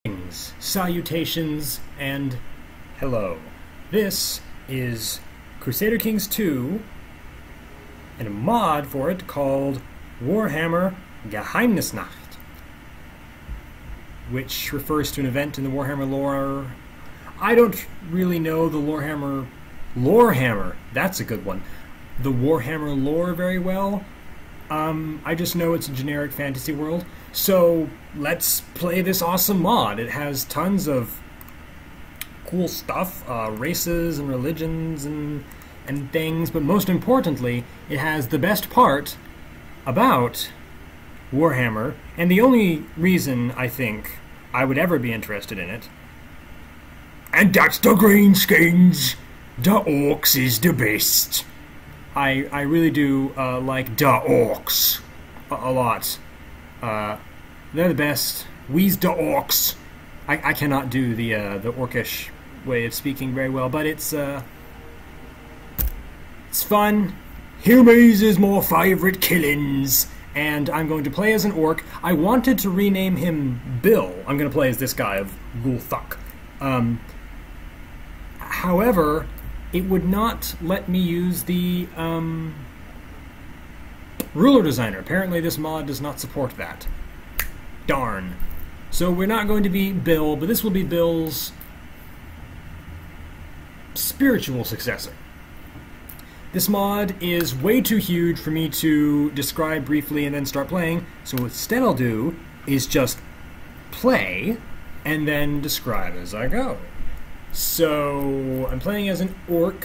Greetings, salutations, and hello. This is Crusader Kings 2 and a mod for it called Warhammer Geheimnisnacht, which refers to an event in the Warhammer lore. I don't really know the Lorehammer, that's a good one. The Warhammer lore very well. I just know it's a generic fantasy world. So let's play this awesome mod. It has tons of cool stuff, races and religions and things, but most importantly, it has the best part about Warhammer, and the only reason I think I would ever be interested in it. And that's the Greenskins! The Orcs is the best! I really do like the Orcs a lot. They're the best. We's the Orcs. I cannot do the Orcish way of speaking very well, but it's fun. Humans is my favorite killings, and I'm going to play as an Orc. I wanted to rename him Bill. I'm going to play as this guy of Gulthuk. However, it would not let me use the ruler designer. Apparently this mod does not support that. Darn. So we're not going to be Bill, but this will be Bill's spiritual successor. This mod is way too huge for me to describe briefly and then start playing, so instead I'll do is just play and then describe as I go. So I'm playing as an Orc.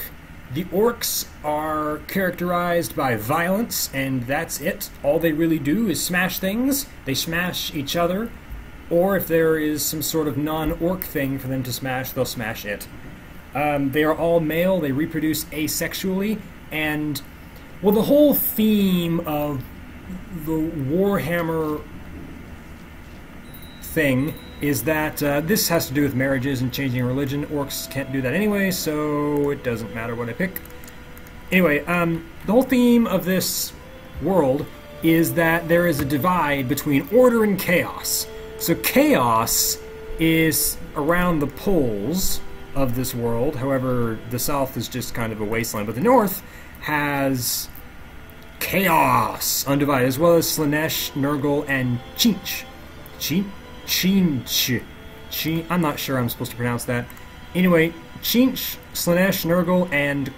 The Orcs are characterized by violence, and that's it. All they really do is smash things. They smash each other, or if there is some sort of non-Orc thing for them to smash, they'll smash it. They are all male, they reproduce asexually, and, well, the whole theme of the Warhammer thing is that this has to do with marriages and changing religion. Orcs can't do that anyway, so it doesn't matter what I pick. Anyway, the whole theme of this world is that there is a divide between order and chaos. So chaos is around the poles of this world. However, the south is just kind of a wasteland, but the north has chaos undivided, as well as Slanesh, Nurgle, and Chinch. I'm not sure I'm supposed to pronounce that. Anyway, Chinch, Slanesh, Nurgle, and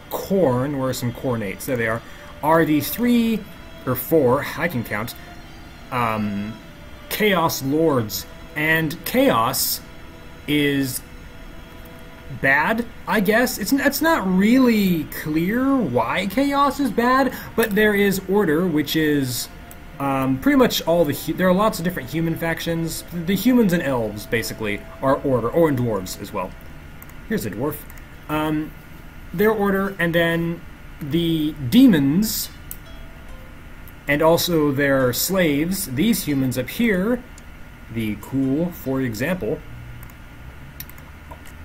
Khorne, where are some Khornates, there they are the 3, or 4, I can count, Chaos Lords. And Chaos is bad, I guess. It's not really clear why Chaos is bad, but there is Order, which is pretty much all there are lots of different human factions. The humans and elves, basically, are Order, and dwarves as well. Here's a dwarf. They're Order, and then the demons, and also their slaves, these humans up here, the Cool, for example,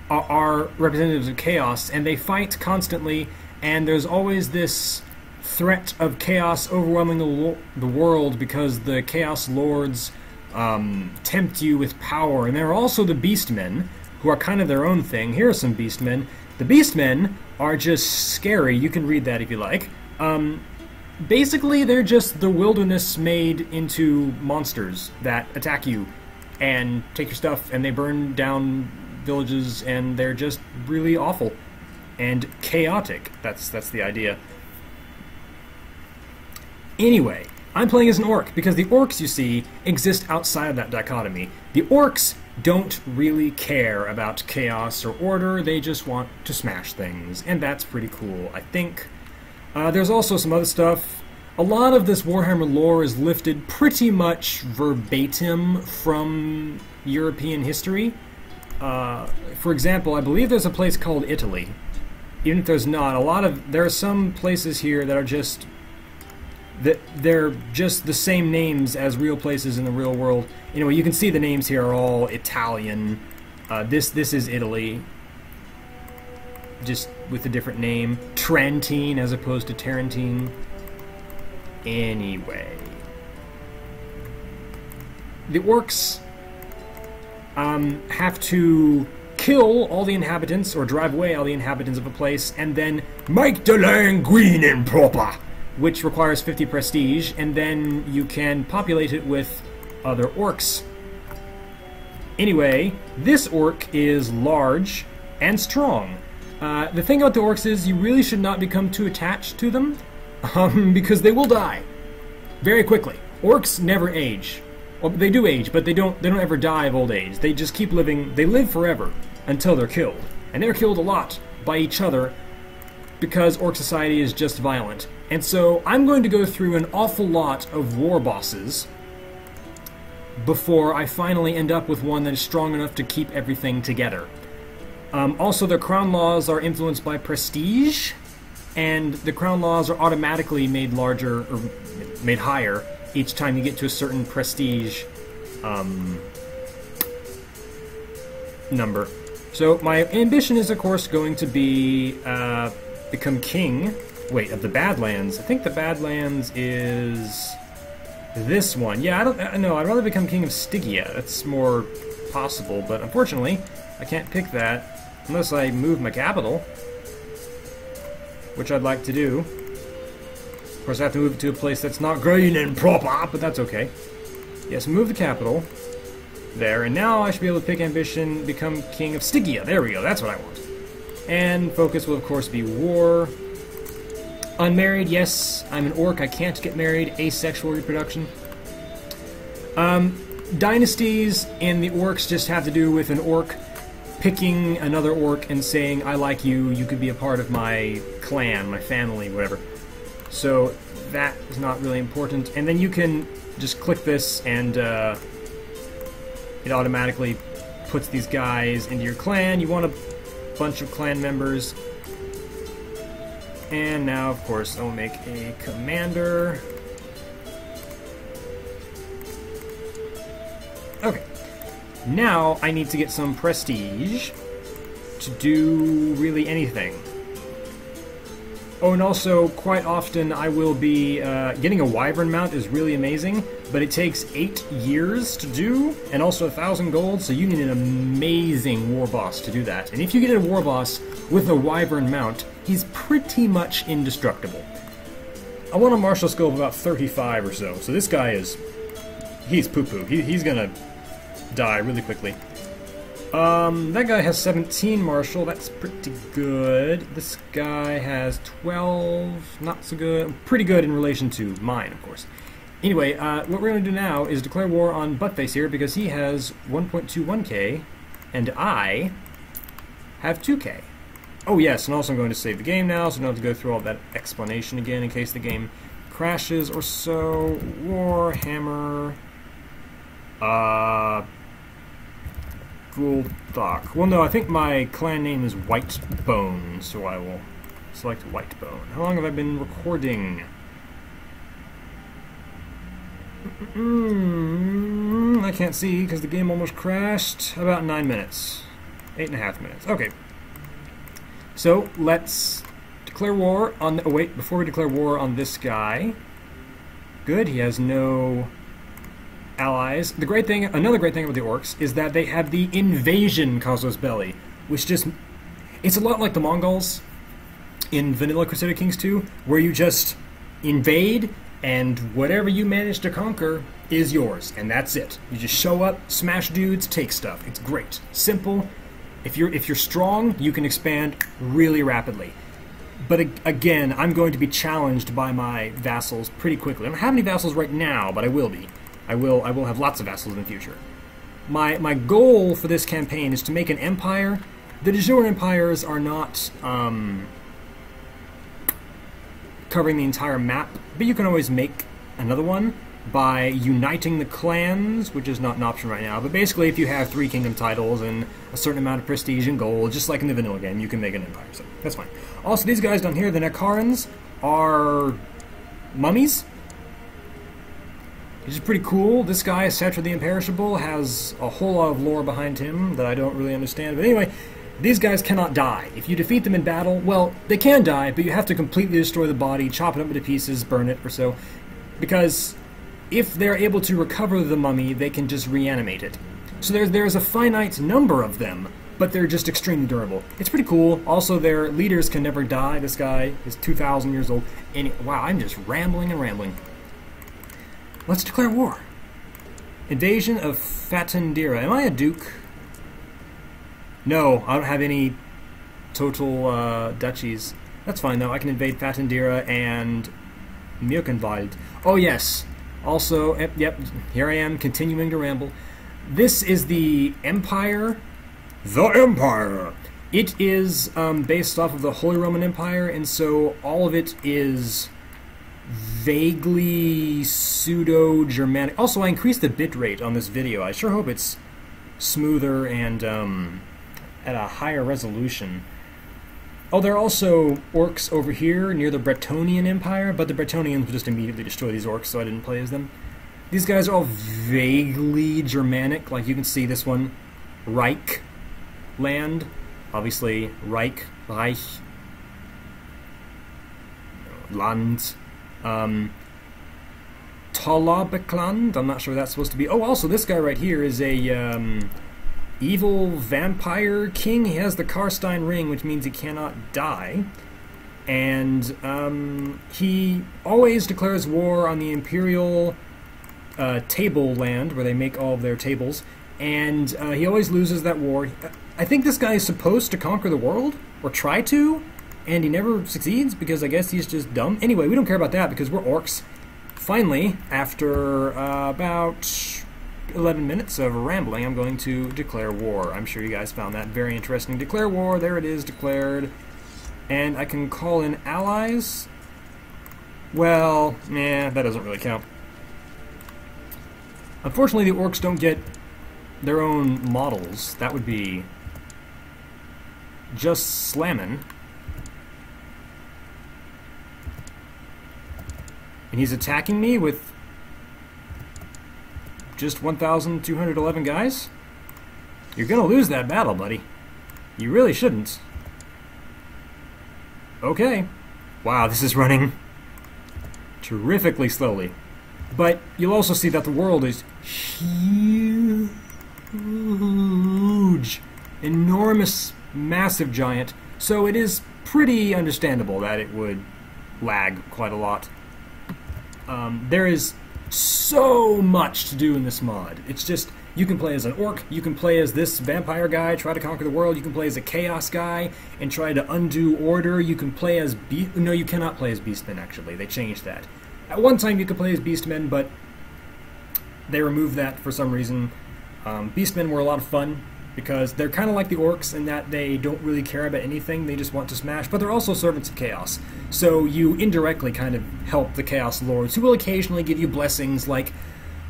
are representatives of chaos, and they fight constantly, and there's always this threat of chaos overwhelming the world because the Chaos Lords tempt you with power. And there are also the Beastmen, who are kind of their own thing. Here are some Beastmen. The Beastmen are just scary. You can read that if you like. Basically, they're just the wilderness made into monsters that attack you and take your stuff, and they burn down villages, and they're just really awful and chaotic. That's the idea. Anyway, I'm playing as an Orc, because the Orcs, you see, exist outside of that dichotomy. The Orcs don't really care about chaos or order, they just want to smash things, and that's pretty cool, I think. There's also some other stuff. A lot of this Warhammer lore is lifted pretty much verbatim from European history. For example, I believe there's a place called Italy. Even if there's not, there are some places here that are just they're just the same names as real places in the real world. Anyway, you can see the names here are all Italian. This is Italy, just with a different name. Trentine as opposed to Tarentine. Anyway, the Orcs have to kill all the inhabitants, or drive away all the inhabitants of a place, and then make the land green and proper, which requires 50 prestige, and then you can populate it with other orcs. Anyway, this orc is large and strong. The thing about the orcs is you really should not become too attached to them, because they will die very quickly. Orcs never age. Well, they do age, but they don't ever die of old age. They just keep living. They live forever until they're killed. And they're killed a lot by each other because orc society is just violent. And so I'm going to go through an awful lot of war bosses before I finally end up with one that is strong enough to keep everything together. Also, their crown laws are influenced by prestige, and the crown laws are automatically made larger, or made higher, each time you get to a certain prestige number. So my ambition is, of course, going to be become king. Wait, of the Badlands. I think the Badlands is this one. Yeah, no, I'd rather become king of Stygia. That's more possible, but unfortunately, I can't pick that unless I move my capital, which I'd like to do. Of course, I have to move it to a place that's not green and proper, but that's okay. Yes, move the capital there, and now I should be able to pick ambition, become king of Stygia. There we go, that's what I want. And focus will, of course, be war. Unmarried, yes, I'm an orc, I can't get married. Asexual reproduction. Dynasties in the orcs just have to do with an orc picking another orc and saying, I like you, you could be a part of my clan, my family, whatever. So that is not really important. And then you can just click this and it automatically puts these guys into your clan. You want a bunch of clan members. And now, of course, I'll make a commander. Okay. Now I need to get some prestige to do really anything. Oh, and also, quite often I will be... getting a wyvern mount is really amazing, but it takes 8 years to do, and also 1,000 gold, so you need an amazing war boss to do that. And if you get a war boss with a wyvern mount, he's pretty much indestructible. I want a martial skill of about 35 or so, so this guy is... he's poo-poo. He's gonna die really quickly. That guy has 17 martial, that's pretty good. This guy has 12, not so good. Pretty good in relation to mine, of course. Anyway, what we're going to do now is declare war on Buttface here, because he has 1.21k, and I have 2k. Oh yes, and also I'm going to save the game now, so I don't have to go through all that explanation again in case the game crashes or so. Warhammer... Gulthok. Well, no, I think my clan name is Whitebone, so I will select Whitebone. How long have I been recording? I can't see because the game almost crashed. About 9 minutes. 8.5 minutes. Okay. So, let's declare war on... oh, wait, before we declare war on this guy. Good, he has no... allies. The great thing, another great thing about the orcs is that they have the invasion casus belli, which just, it's a lot like the Mongols in vanilla Crusader Kings 2, where you just invade and whatever you manage to conquer is yours, and that's it. You just show up, smash dudes, take stuff. It's great, simple. If you're strong, you can expand really rapidly. But again, I'm going to be challenged by my vassals pretty quickly. I don't have any vassals right now, but I will be. I will have lots of vassals in the future. My goal for this campaign is to make an empire. The de jure empires are not covering the entire map, but you can always make another one by uniting the clans, which is not an option right now. But basically, if you have 3 kingdom titles and a certain amount of prestige and gold, just like in the vanilla game, you can make an empire. So that's fine. Also, these guys down here, the Nekarans, are mummies. Which is pretty cool. This guy, Setra the Imperishable, has a whole lot of lore behind him that I don't really understand. But anyway, these guys cannot die. If you defeat them in battle, well, they can die, but you have to completely destroy the body, chop it up into pieces, burn it or so. Because if they're able to recover the mummy, they can just reanimate it. So there's a finite number of them, but they're just extremely durable. It's pretty cool. Also, their leaders can never die. This guy is 2,000 years old. And wow, I'm just rambling and rambling. Let's declare war. Invasion of Fatendira. Am I a duke? No, I don't have any total duchies. That's fine, though. I can invade Fatendira and Mjölkenwald. Oh, yes. Also, yep, here I am, continuing to ramble. This is the Empire. The Empire! It is based off of the Holy Roman Empire, and so all of it is vaguely pseudo-Germanic. Also, I increased the bitrate on this video. I sure hope it's smoother and at a higher resolution. Oh, there are also orcs over here near the Bretonnian Empire, but the Bretonnians would just immediately destroy these orcs, so I didn't play as them. These guys are all vaguely Germanic, like you can see this one, Reich land, obviously Reich, Land, Tollabekland, I'm not sure what that's supposed to be. Oh, also this guy right here is a evil vampire king. He has the Karstein ring, which means he cannot die. And he always declares war on the Imperial table land, where they make all of their tables. And he always loses that war. I think this guy is supposed to conquer the world, or try to, and he never succeeds, because I guess he's just dumb. Anyway, we don't care about that, because we're orcs. Finally, after about 11 minutes of rambling, I'm going to declare war. I'm sure you guys found that very interesting. Declare war, there it is, declared. And I can call in allies. Well, that doesn't really count. Unfortunately, the orcs don't get their own models. That would be just slamming. And he's attacking me with just 1,211 guys? You're gonna lose that battle, buddy. You really shouldn't. Okay. Wow, this is running terrifically slowly. But you'll also see that the world is huge. Enormous, massive giant. So it is pretty understandable that it would lag quite a lot. There is so much to do in this mod. It's just, you can play as an orc, you can play as this vampire guy, try to conquer the world, you can play as a chaos guy and try to undo order, you can play as no, you cannot play as beastmen, actually. They changed that. At one time you could play as beastmen, but they removed that for some reason. Beastmen were a lot of fun, because they're kind of like the orcs in that they don't really care about anything, they just want to smash, but they're also servants of chaos. So you indirectly kind of help the Chaos Lords, who will occasionally give you blessings like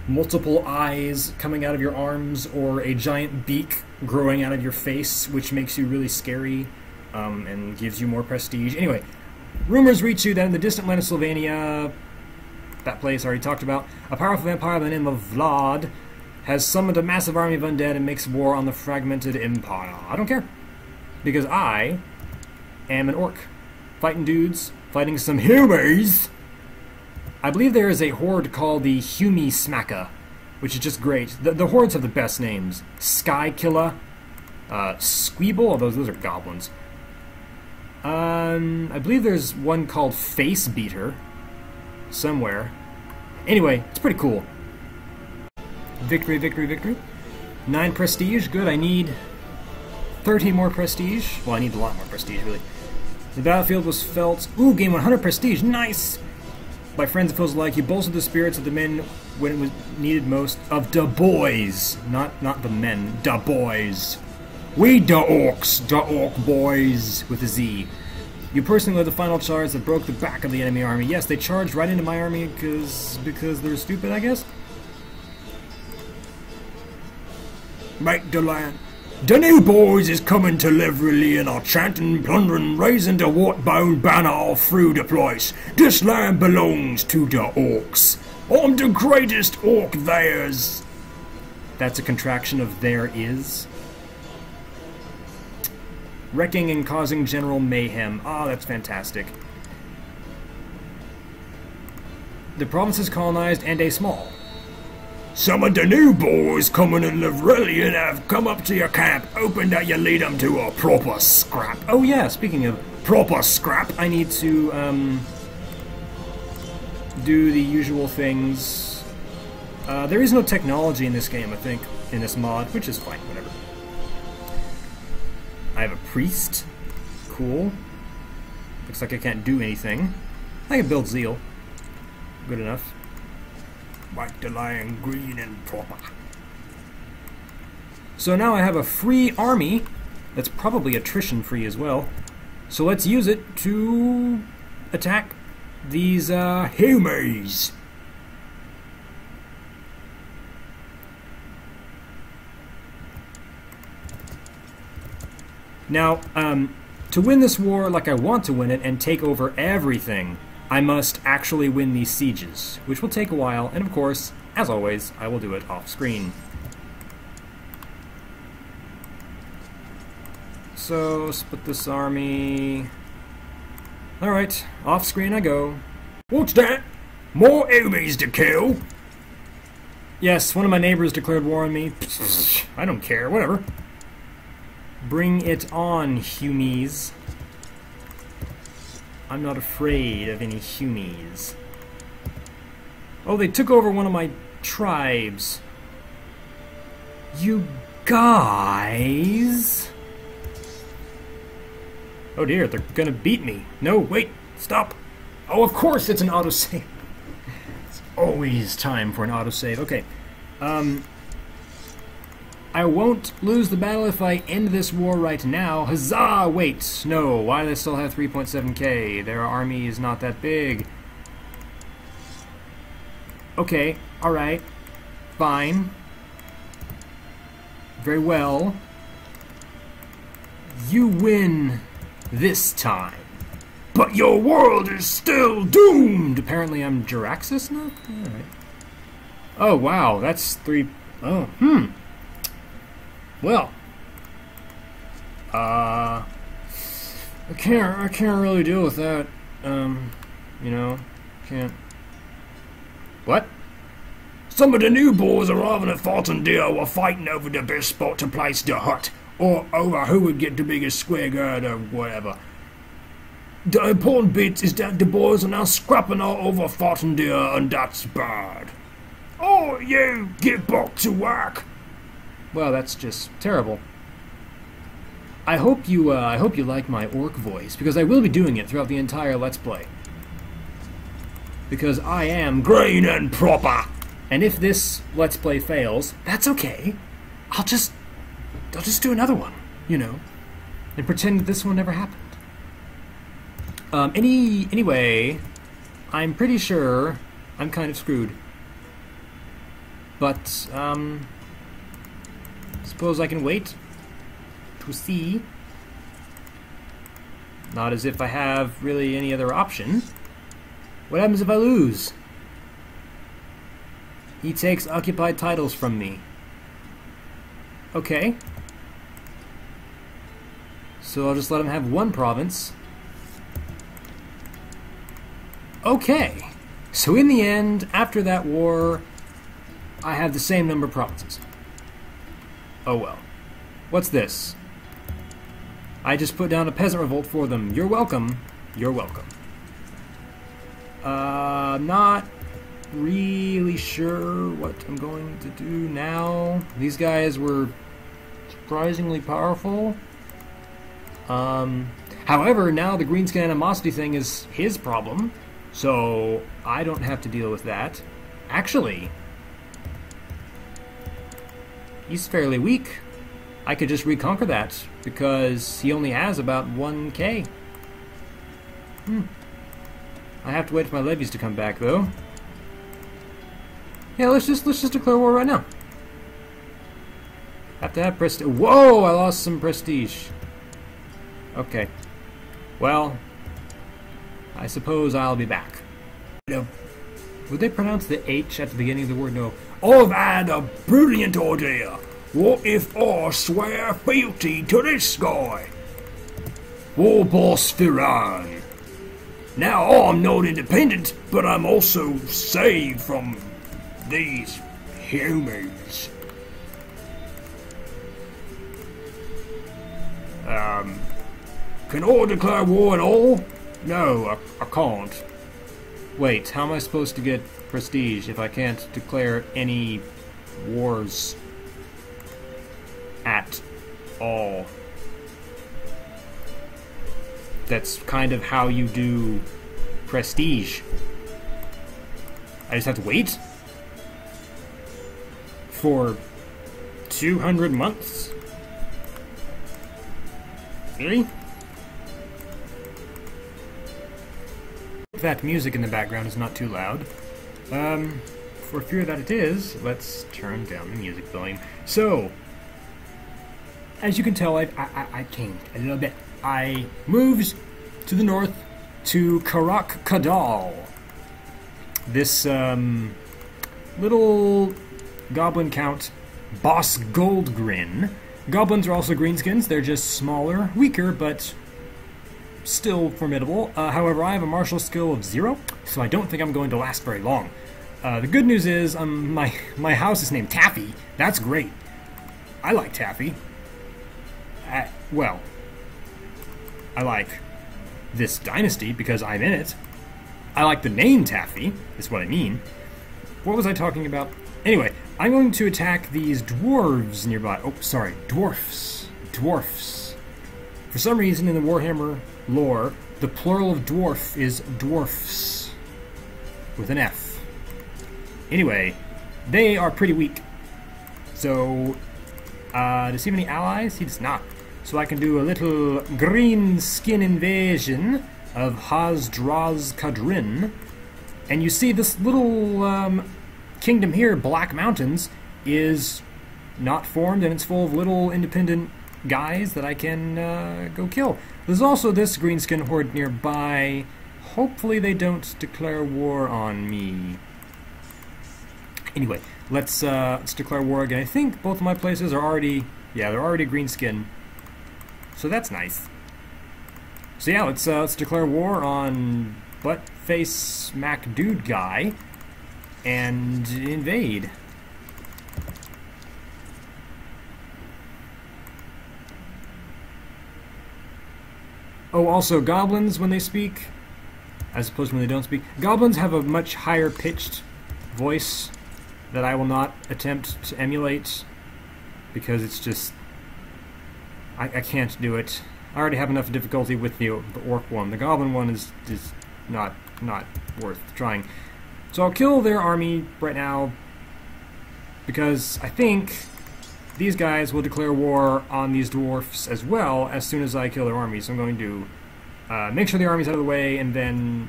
multiple eyes coming out of your arms, or a giant beak growing out of your face, which makes you really scary, and gives you more prestige. Anyway, rumors reach you that in the distant land of Sylvania, that place I already talked about, a powerful vampire by the name of Vlad has summoned a massive army of undead and makes war on the fragmented empire. I don't care, because I am an orc. Fighting dudes, fighting some humans. I believe there is a horde called the Humi Smacka, which is just great. The hordes have the best names. Sky Killer, Squeeble, those are goblins. I believe there's one called Face Beater somewhere. Anyway, it's pretty cool. Victory, victory, victory. 9 prestige, good. I need 30 more prestige. Well, I need a lot more prestige, really. The battlefield was felt. Ooh, gain 100 prestige, nice! By friends, it feels like you bolstered the spirits of the men when it was needed most. Of the boys, not the men, the boys. We the orcs, the orc boys, with a Z. You personally led the final charge that broke the back of the enemy army. Yes, they charged right into my army because they're stupid, I guess? Make the land. The new boys is coming to live really and are chanting, plundering, raising the wart-bound banner all through the place. This land belongs to the orcs. I'm the greatest orc theirs. That's a contraction of there is. Wrecking and causing general mayhem. Ah, that's fantastic. The province is colonized and a small. Some of the new boys coming in Livrelian have come up to your camp, hoping that you lead them to a proper scrap. Oh yeah, speaking of Proper scrap. I need to do the usual things. There is no technology in this game, I think, in this mod, which is fine, whatever. I have a priest. Cool. Looks like I can't do anything. I can build zeal. Good enough. Like the lion green and proper. So now I have a free army that's probably attrition free as well. So let's use it to attack these humans. Now, to win this war like I want to win it and take over everything, I must actually win these sieges, which will take a while, and of course, as always, I will do it off screen. So, split this army. Alright, off screen I go. What's that? More enemies to kill? Yes, one of my neighbors declared war on me. I don't care, whatever. Bring it on, humies. I'm not afraid of any humies. Oh, they took over one of my tribes. You guys... Oh dear, they're gonna beat me. No, wait, stop. Oh, of course it's an autosave. It's always time for an autosave. Okay. I won't lose the battle if I end this war right now. Huzzah! Wait, no. Why do they still have 3.7k? Their army is not that big. Okay, alright. Fine. Very well. You win this time. But your world is still doomed! Apparently I'm Jiraxis now? Alright. Oh, wow, that's 3... Oh, Well, I can't really deal with that. You know, can't. What? Some of the new boys arriving at Fontainebleau were fighting over the best spot to place the hut, or over who would get the biggest square guard or whatever. The important bit is that the boys are now scrapping all over Fontainebleau, and that's bad. Oh, you get back to work. Well, that's just terrible. I hope you like my orc voice, because I will be doing it throughout the entire Let's Play. Because I am green and proper. And if this Let's Play fails, that's okay. I'll just do another one, you know, and pretend that this one never happened. Anyway, I'm pretty sure I'm kind of screwed. But, suppose I can wait to see. Not as if I have really any other option. What happens if I lose? He takes occupied titles from me. Okay. So I'll just let him have one province. Okay. So in the end, after that war, I have the same number of provinces. Oh well. What's this? I just put down a peasant revolt for them. You're welcome. You're welcome. Not really sure what I'm going to do now. These guys were surprisingly powerful. However, now the Greenskin animosity thing is his problem, so I don't have to deal with that. Actually, he's fairly weak. I could just reconquer that, because he only has about 1k. I have to wait for my levies to come back, though. Yeah, let's just declare war right now. Have to have prestige. Whoa, I lost some prestige. Okay. Well, I suppose I'll be back. No. Would they pronounce the H at the beginning of the word? No. I've had a brilliant idea. What if I swear fealty to this guy? War boss Firan. Now I'm not independent, but I'm also saved from these humans. Can I declare war at all? No, I can't. Wait, how am I supposed to get prestige if I can't declare any wars at all? That's kind of how you do prestige. I just have to wait for 200 months? Really? That music in the background is not too loud. For fear that it is, let's turn down the music volume. So, as you can tell, I changed a little bit. I moved to the north to Karak Kadal. This little goblin count, Boss Goldgrin. Goblins are also greenskins. They're just smaller, weaker, but still formidable. However, I have a martial skill of 0, so I don't think I'm going to last very long. The good news is my house is named Taffy. That's great. I like Taffy. Well, I like this dynasty because I'm in it. I like the name Taffy, is what I mean. What was I talking about? Anyway, I'm going to attack these dwarves nearby. Oh, sorry, dwarfs. Dwarfs. For some reason in the Warhammer lore, the plural of dwarf is dwarfs. With an F. Anyway, they are pretty weak. So, does he have any allies? He does not. So I can do a little Greenskin invasion of Hazdraz Kadrin. And you see this little kingdom here, Black Mountains, is not formed, and it's full of little independent guys that I can go kill. There's also this greenskin horde nearby. Hopefully they don't declare war on me. Anyway, let's declare war again. I think both of my places are already, yeah, they're already greenskin. So that's nice. So yeah, let's declare war on Buttface Mac Dude guy and invade. Oh, also goblins when they speak, as opposed to when they don't speak. Goblins have a much higher pitched voice that I will not attempt to emulate because it's just I can't do it. I already have enough difficulty with the orc one. The goblin one is not worth trying. So I'll kill their army right now because I think these guys will declare war on these dwarfs as well as soon as I kill their army. So I'm going to make sure the army's out of the way and then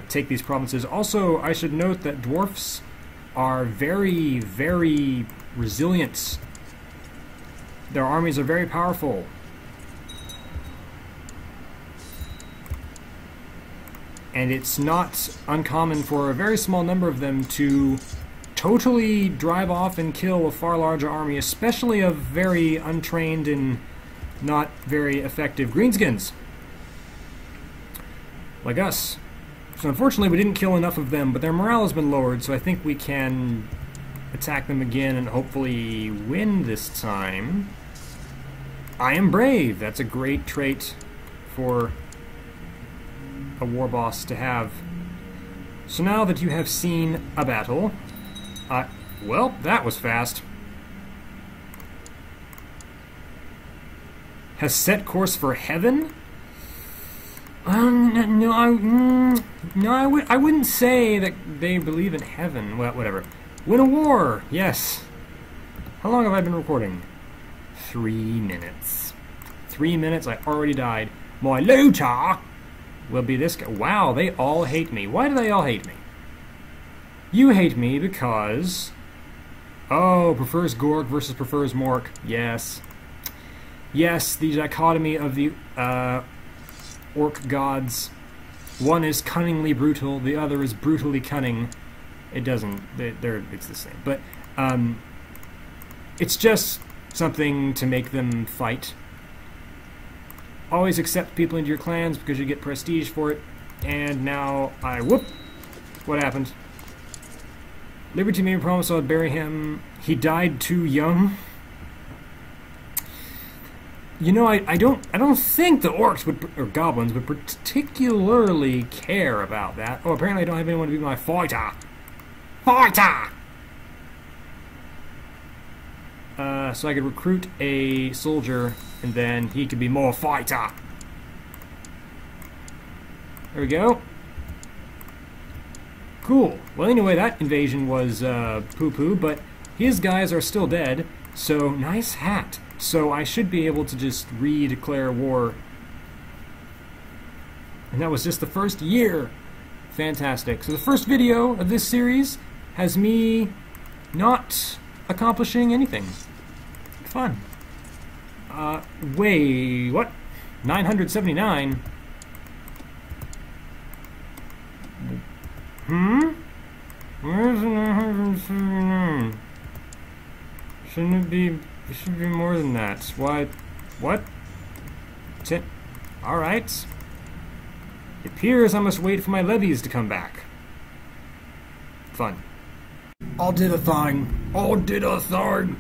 take these provinces. Also, I should note that dwarfs are very, very resilient. Their armies are very powerful. And it's not uncommon for a very small number of them to totally drive off and kill a far larger army, especially of very untrained and not very effective greenskins. Like us. So unfortunately we didn't kill enough of them, but their morale has been lowered, so I think we can attack them again and hopefully win this time. I am brave! That's a great trait for a war boss to have. So now that you have seen a battle, well, that was fast. Has set course for heaven? No, I wouldn't say that they believe in heaven. Well, whatever. Win a war! Yes. How long have I been recording? 3 minutes. 3 minutes, I already died. My looter will be this guy. Wow, they all hate me. Why do they all hate me? You hate me because... Oh, prefers Gorg versus prefers Mork. Yes. Yes, the dichotomy of the orc gods. One is cunningly brutal, the other is brutally cunning. It doesn't... it's the same. But, it's just something to make them fight. Always accept people into your clans because you get prestige for it. And now I... Whoop! What happened? Liberty made me promise I would bury him. He died too young. You know, I don't think the orcs would, or goblins would particularly care about that. Oh, apparently I don't have anyone to be my fighter. Fighter! So I could recruit a soldier, and then he could be more fighter. There we go. Cool. Well, anyway, that invasion was poo-poo, but his guys are still dead, so nice hat. So I should be able to just re-declare war. And that was just the first year. Fantastic. So the first video of this series has me not accomplishing anything. Fun. Wait, what? 979? Where's the 979? Shouldn't it be... It should be more than that. Why? What? Alright. It appears I must wait for my levies to come back. Fun. I did a thing. I did a thing.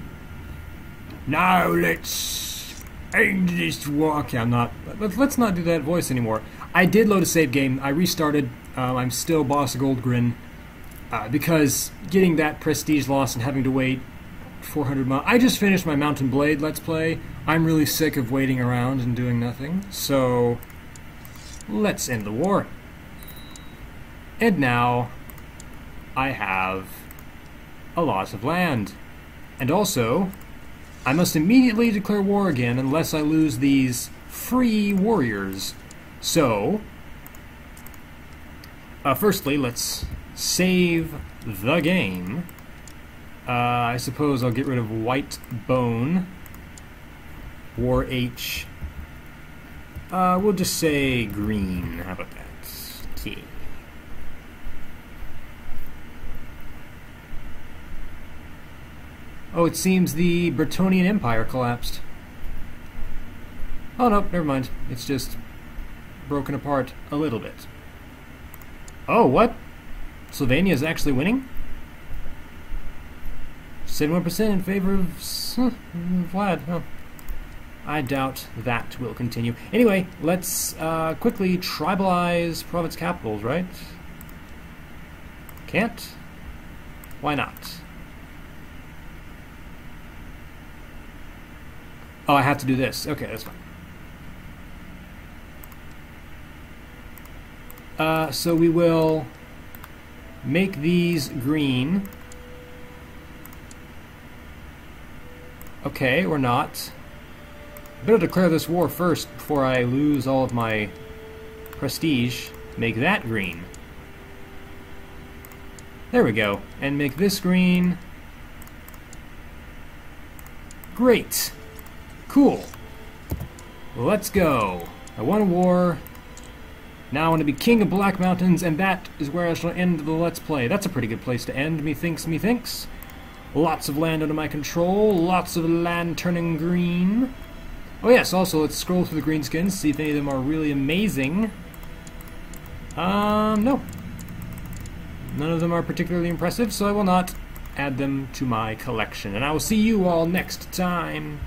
Now let's end this war. Okay, I'm not... Let's not do that voice anymore. I did load a save game. I restarted. I'm still Boss Goldgrin. Because getting that prestige loss and having to wait 400 miles. I just finished my Mountain Blade Let's Play. I'm really sick of waiting around and doing nothing. So, let's end the war. And now, I have a lot of land. And also, I must immediately declare war again unless I lose these free warriors. So, firstly, let's save the game. I suppose I'll get rid of White Bone. War H. We'll just say green. How about that? Okay. Oh, it seems the Bretonnian Empire collapsed. Oh no, never mind. It's just broken apart a little bit. Oh, what? Slovenia is actually winning? 71% in favor of Vlad. Oh. I doubt that will continue. Anyway, let's quickly tribalize province capitals, right? Can't? Why not? Oh, I have to do this. Okay, that's fine. So we will make these green. Okay, or not. Better declare this war first before I lose all of my prestige. Make that green. There we go. And make this green. Great. Cool. Let's go. I won a war. Now I want to be king of Black Mountains, and that is where I shall end the Let's Play. That's a pretty good place to end, methinks, methinks. Lots of land under my control, lots of land turning green. Oh yes, also let's scroll through the greenskins, see if any of them are really amazing. No. None of them are particularly impressive, so I will not add them to my collection. And I will see you all next time.